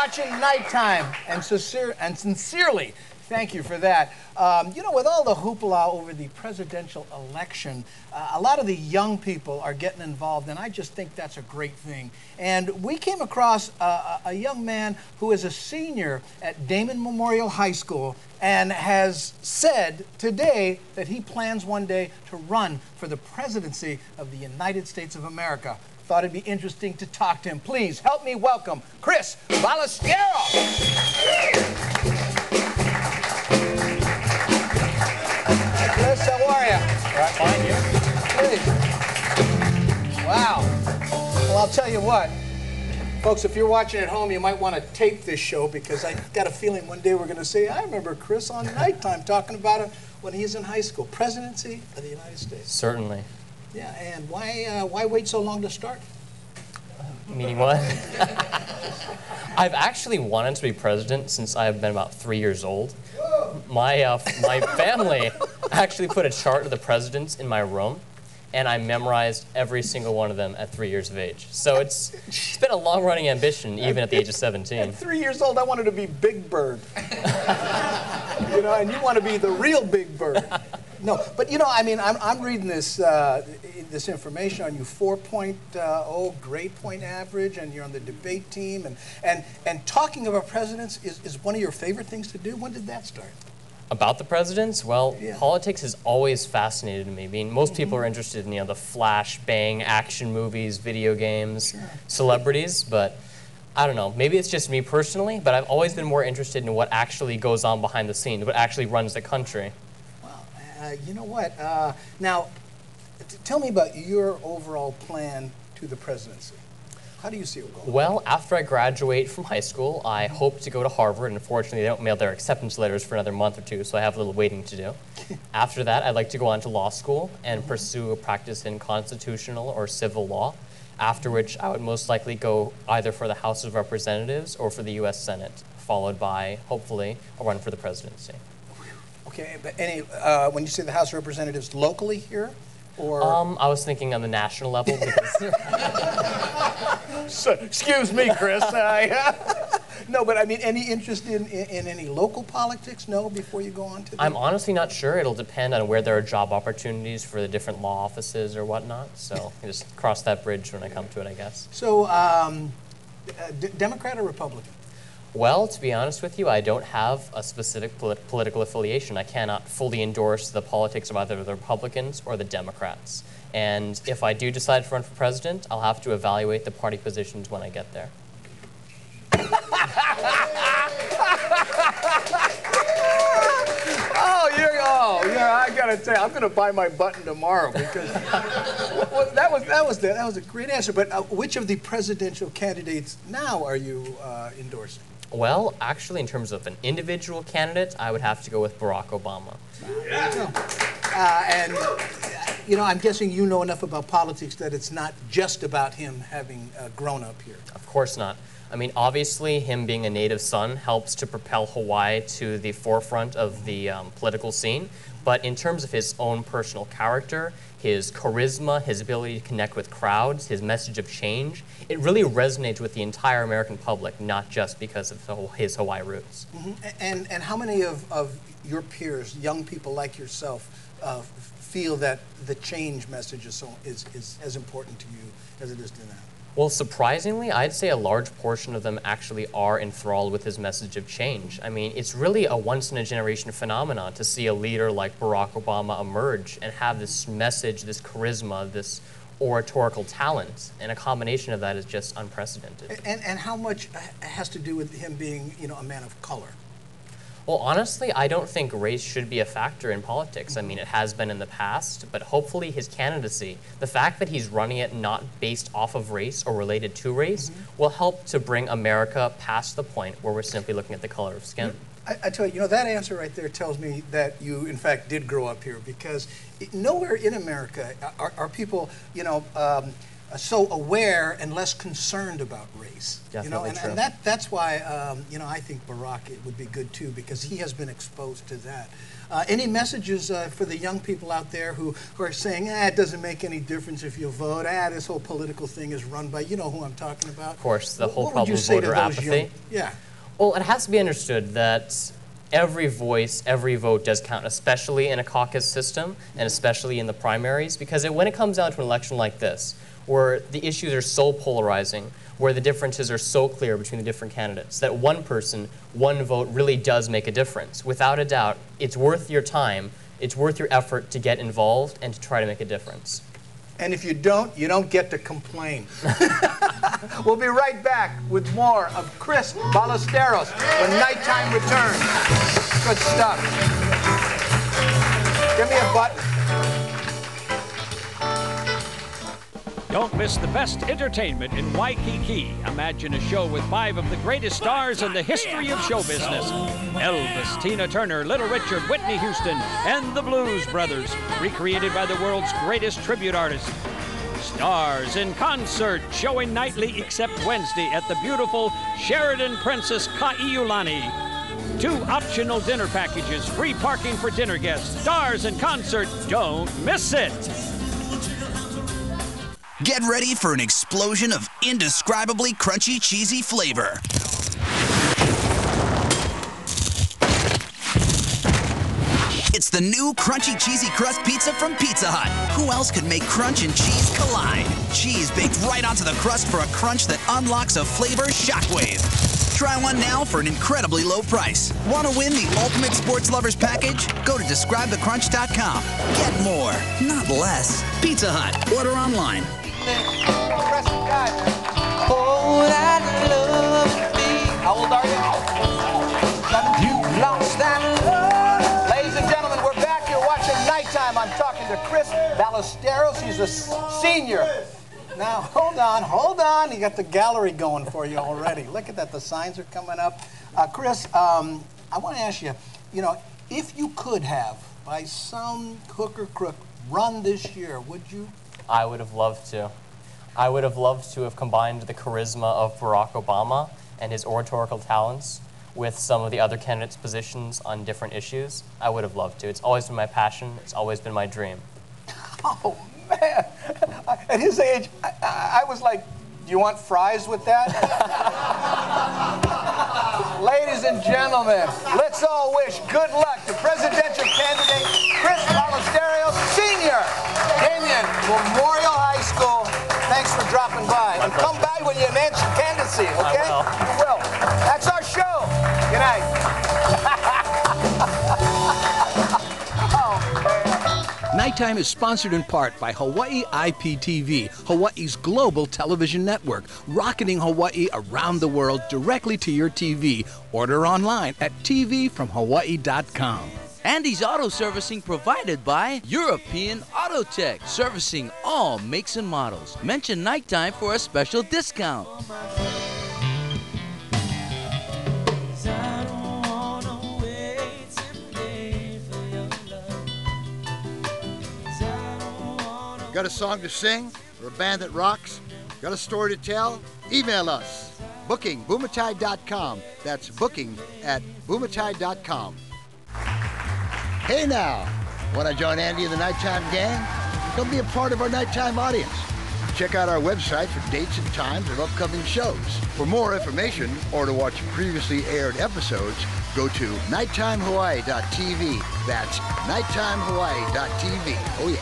watching Nighttime, and sincerely, thank you for that. You know, with all the hoopla over the presidential election, a lot of the young people are getting involved, and I just think that's a great thing. And we came across a young man who is a senior at Damon Memorial High School and has said today that he plans one day to run for the presidency of the United States of America. Thought it'd be interesting to talk to him. Please help me welcome Chris Ballesteros. Chris, how are you? Fine, you? Please. Wow. Well, I'll tell you what. Folks, if you're watching at home, you might want to tape this show because I got a feeling one day we're going to say, I remember Chris on Nighttime talking about it when he was in high school. Presidency of the United States. Certainly. Yeah, and why wait so long to start? Meaning what? I've actually wanted to be president since I've been about 3 years old. My family actually put a chart of the presidents in my room, and I memorized every single one of them at 3 years of age. So it's been a long-running ambition, even at the age of 17. At 3 years old, I wanted to be Big Bird. You know, and you want to be the real Big Bird. No, but you know, I mean, I'm reading this this information on you, 4.0 grade point average, and you're on the debate team, and talking about presidents is one of your favorite things to do. When did that start? About the presidents? Well, yeah. Politics has always fascinated me. I mean, most people are interested in, you know, the flash, bang, action movies, video games, sure, celebrities, but I don't know, maybe it's just me personally, but I've always been more interested in what actually goes on behind the scenes, what actually runs the country. You know what? Now, tell me about your overall plan to the presidency. How do you see it going? Well, after I graduate from high school, I hope to go to Harvard, and unfortunately they don't mail their acceptance letters for another month or two, so I have a little waiting to do. After that, I'd like to go on to law school and pursue a practice in constitutional or civil law, after which I would most likely go either for the House of Representatives or for the U.S. Senate, followed by, hopefully, a run for the presidency. Okay, but when you say the House of Representatives locally here, or? I was thinking on the national level because... So, excuse me, Chris. No, but I mean, any interest in any local politics? No, before you go on to. I'm honestly not sure. It'll depend on where there are job opportunities for the different law offices or whatnot. So I just cross that bridge when I come to it, I guess. So, Democrat or Republican? Well, to be honest with you, I don't have a specific political affiliation. I cannot fully endorse the politics of either the Republicans or the Democrats. And if I do decide to run for president, I'll have to evaluate the party positions when I get there. I gotta tell you, I'm gonna buy my button tomorrow because well, that was a great answer. But which of the presidential candidates now are you endorsing? Well, actually, in terms of an individual candidate, I would have to go with Barack Obama. And, you know, I'm guessing you know enough about politics that it's not just about him having grown up here. Of course not. I mean, obviously, him being a native son helps to propel Hawaii to the forefront of the political scene. But in terms of his own personal character, his charisma, his ability to connect with crowds, his message of change, it really resonates with the entire American public, not just because of his Hawaii roots. Mm-hmm. And how many of your peers, young people like yourself, feel that the change message is as important to you as it is to them? Well, surprisingly, I'd say a large portion of them actually are enthralled with his message of change. I mean, it's really a once-in-a-generation phenomenon to see a leader like Barack Obama emerge and have this message, this charisma, this oratorical talent, and a combination of that is just unprecedented. And how much has to do with him being, you know, a man of color? Well, honestly, I don't think race should be a factor in politics. I mean, it has been in the past, but hopefully his candidacy, the fact that he's running it not based off of race or related to race, will help to bring America past the point where we're simply looking at the color of skin. I tell you, that answer right there tells me that you, in fact, did grow up here, because nowhere in America are people, so aware and less concerned about race. Definitely true. And that's why, I think Barack would be good too, because he has been exposed to that. Any messages for the young people out there who are saying, it doesn't make any difference if you vote, this whole political thing is run by, you know who I'm talking about? Of course, the whole what problem would you of say voter to those apathy. Yeah. Well, it has to be understood that every voice, every vote does count, especially in a caucus system and especially in the primaries, because when it comes down to an election like this, where the issues are so polarizing, where the differences are so clear between the different candidates, that one person, one vote really does make a difference. Without a doubt, it's worth your time, it's worth your effort to get involved and to try to make a difference. And if you don't get to complain. We'll be right back with more of Chris Ballesteros when Nighttime returns. Good stuff. Give me a button. Don't miss the best entertainment in Waikiki. Imagine a show with 5 of the greatest stars in the history of show business. Elvis, Tina Turner, Little Richard, Whitney Houston, and the Blues Brothers, recreated by the world's greatest tribute artists. Stars in concert, showing nightly except Wednesday at the beautiful Sheraton Princess Kaiulani. 2 optional dinner packages, free parking for dinner guests. Stars in concert, don't miss it. Get ready for an explosion of indescribably crunchy, cheesy flavor. It's the new Crunchy Cheesy Crust Pizza from Pizza Hut. Who else could make crunch and cheese collide? Cheese baked right onto the crust for a crunch that unlocks a flavor shockwave. Try one now for an incredibly low price. Want to win the Ultimate Sports Lovers Package? Go to describethecrunch.com. Get more, not less. Pizza Hut. Order online. Oh, that love me. How old are you? You lost that love. Ladies and gentlemen, we're back here watching Nighttime. I'm talking to Chris Ballesteros. He's a senior. Now, hold on. You got the gallery going for you already. Look at that. The signs are coming up. Chris, I want to ask you, if you could have, by some hook or crook, run this year, would you? I would have loved to. I would have loved to have combined the charisma of Barack Obama and his oratorical talents with some of the other candidates' positions on different issues. I would have loved to. It's always been my passion. It's always been my dream. Oh, man. At his age, I was like, do you want fries with that? Ladies and gentlemen, let's all wish good luck to presidential candidate Chris Ballesteros, Sr. Damien, Memorial High School. Thanks for dropping by. And come by when you announce your candidacy, okay? I will. You will. That's our show. Good night. Nighttime is sponsored in part by Hawaii IPTV, Hawaii's global television network, rocketing Hawaii around the world directly to your TV. Order online at tvfromhawaii.com. Andy's Auto Servicing provided by European Auto Tech, servicing all makes and models. Mention Nighttime for a special discount. Got a song to sing or a band that rocks? Got a story to tell? Email us. Booking, Bumatai.com. That's booking at Bumatai.com. Hey now, want to join Andy and the Nighttime gang? Come be a part of our Nighttime audience. Check out our website for dates and times of upcoming shows. For more information or to watch previously aired episodes, go to nighttimehawaii.tv. That's nighttimehawaii.tv. Oh yeah.